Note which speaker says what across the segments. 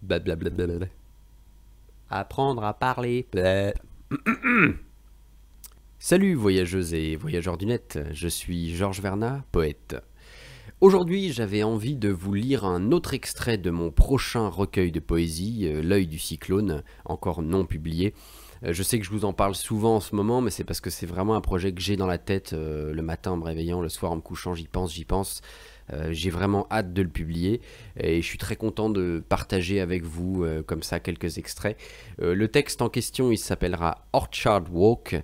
Speaker 1: Blablabla. Apprendre à parler. Blah. Salut voyageuses et voyageurs du net, je suis Georges Vernat, poète. Aujourd'hui, j'avais envie de vous lire un autre extrait de mon prochain recueil de poésie, L'œil du cyclone, encore non publié. Je sais que je vous en parle souvent en ce moment, mais c'est parce que c'est vraiment un projet que j'ai dans la tête le matin en me réveillant, le soir en me couchant, j'y pense. J'ai vraiment hâte de le publier et je suis très content de partager avec vous comme ça quelques extraits. Le texte en question, il s'appellera Orchard Walk.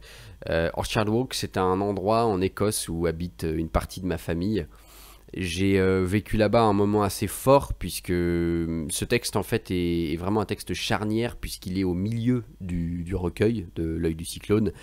Speaker 1: Orchard Walk, c'est un endroit en Écosse où habite une partie de ma famille. J'ai vécu là-bas un moment assez fort puisque ce texte en fait est vraiment un texte charnière puisqu'il est au milieu du recueil de L'œil du cyclone.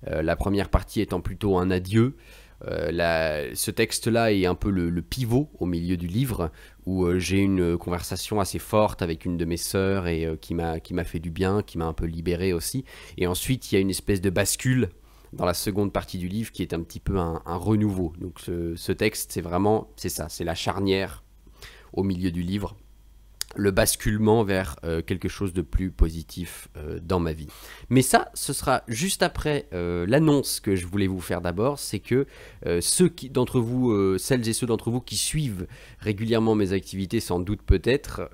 Speaker 1: La première partie étant plutôt un adieu. Ce texte-là est un peu le pivot au milieu du livre où j'ai une conversation assez forte avec une de mes sœurs et qui m'a fait du bien, qui m'a un peu libéré aussi. Et ensuite, il y a une espèce de bascule dans la seconde partie du livre qui est un petit peu un renouveau. Donc ce texte, c'est ça, c'est la charnière au milieu du livre. Le basculement vers quelque chose de plus positif dans ma vie. Mais ça, ce sera juste après l'annonce que je voulais vous faire d'abord, c'est que d'entre vous, celles et ceux d'entre vous qui suivent régulièrement mes activités, sans doute peut-être,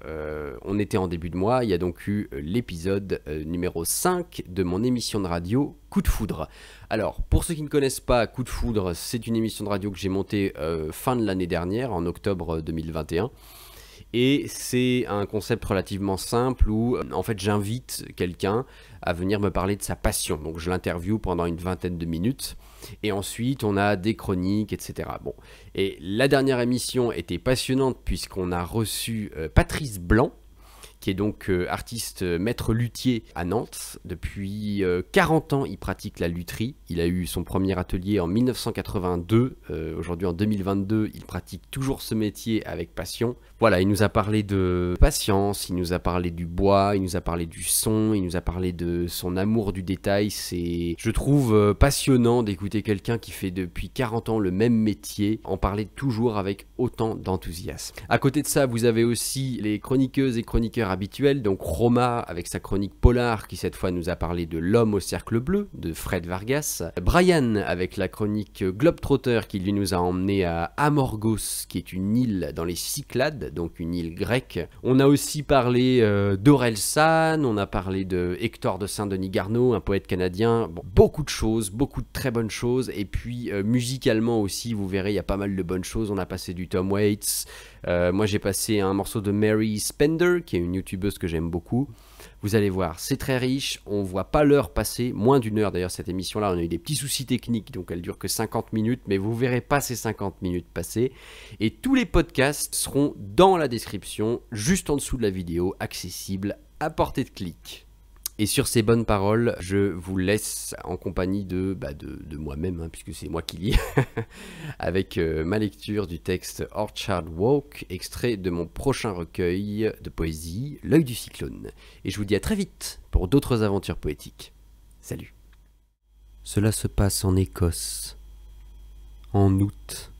Speaker 1: on était en début de mois, il y a donc eu l'épisode numéro 5 de mon émission de radio Coup de foudre. Alors, pour ceux qui ne connaissent pas Coup de foudre, c'est une émission de radio que j'ai montée fin de l'année dernière, en octobre 2021. Et c'est un concept relativement simple où en fait j'invite quelqu'un à venir me parler de sa passion. Donc je l'interviewe pendant une vingtaine de minutes et ensuite on a des chroniques, etc. Bon. Et la dernière émission était passionnante puisqu'on a reçu Patrice Blanc, qui est donc artiste maître luthier à Nantes. Depuis 40 ans, il pratique la lutherie. Il a eu son premier atelier en 1982. Aujourd'hui, en 2022, il pratique toujours ce métier avec passion. Voilà, il nous a parlé de patience, il nous a parlé du bois, il nous a parlé du son, il nous a parlé de son amour du détail. C'est, je trouve, passionnant d'écouter quelqu'un qui fait depuis 40 ans le même métier, en parler toujours avec autant d'enthousiasme. À côté de ça, vous avez aussi les chroniqueuses et chroniqueurs habituels, donc Roma avec sa chronique Polar qui cette fois nous a parlé de L'homme au cercle bleu de Fred Vargas, Brian avec la chronique Globetrotter qui lui nous a emmené à Amorgos qui est une île dans les Cyclades, donc une île grecque. On a aussi parlé d'Orelsan, on a parlé de Hector de Saint-Denis Garneau, un poète canadien, bon, beaucoup de choses, beaucoup de très bonnes choses, et puis musicalement aussi, vous verrez, il y a pas mal de bonnes choses. On a passé du Tom Waits, moi j'ai passé un morceau de Mary Spender, qui est une youtubeuse que j'aime beaucoup. Vous allez voir, c'est très riche, on voit pas l'heure passer, moins d'une heure d'ailleurs cette émission-là, on a eu des petits soucis techniques, donc elle dure que 50 minutes, mais vous verrez pas ces 50 minutes passer. Et tous les podcasts seront dans la description, juste en dessous de la vidéo, accessibles à portée de clic. Et sur ces bonnes paroles, je vous laisse en compagnie de moi-même, hein, puisque c'est moi qui lis, avec ma lecture du texte Orchard Walk, extrait de mon prochain recueil de poésie, L'œil du cyclone. Et je vous dis à très vite pour d'autres aventures poétiques. Salut. Cela se passe en Écosse, en août,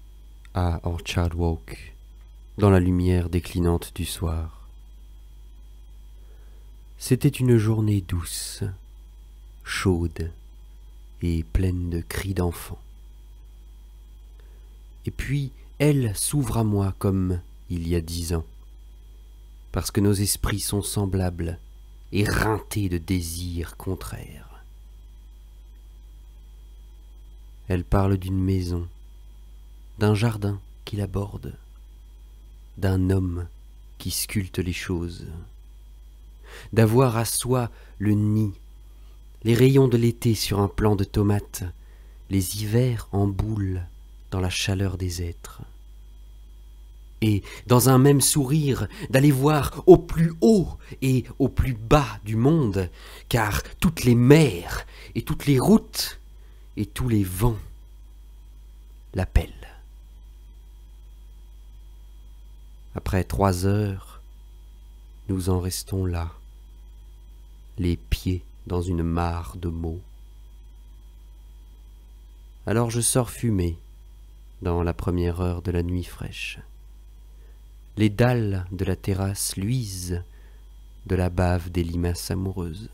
Speaker 1: à Orchard Walk, dans la lumière déclinante du soir. C'était une journée douce, chaude et pleine de cris d'enfants. Et puis, elle s'ouvre à moi comme il y a 10 ans, parce que nos esprits sont semblables, éreintés de désirs contraires. Elle parle d'une maison, d'un jardin qui l'aborde, d'un homme qui sculpte les choses, d'avoir à soi le nid, les rayons de l'été sur un plant de tomates, les hivers en boule dans la chaleur des êtres. Et, dans un même sourire, d'aller voir au plus haut et au plus bas du monde, car toutes les mers et toutes les routes et tous les vents l'appellent. Après 3 heures, nous en restons là, les pieds dans une mare de mots. Alors je sors fumer dans la première heure de la nuit fraîche. Les dalles de la terrasse luisent de la bave des limaces amoureuses.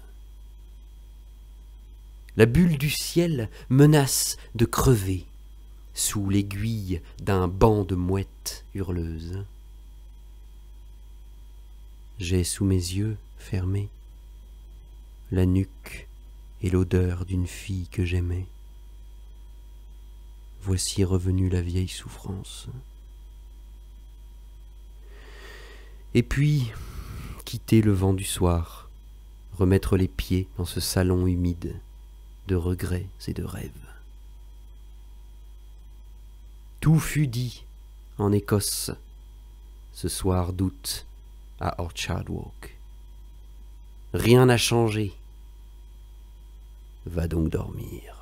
Speaker 1: La bulle du ciel menace de crever sous l'aiguille d'un banc de mouettes hurleuses. J'ai sous mes yeux fermés la nuque et l'odeur d'une fille que j'aimais. Voici revenue la vieille souffrance. Et puis, quitter le vent du soir, remettre les pieds dans ce salon humide de regrets et de rêves. Tout fut dit en Écosse ce soir d'août à Orchard Walk. Rien n'a changé. Va donc dormir.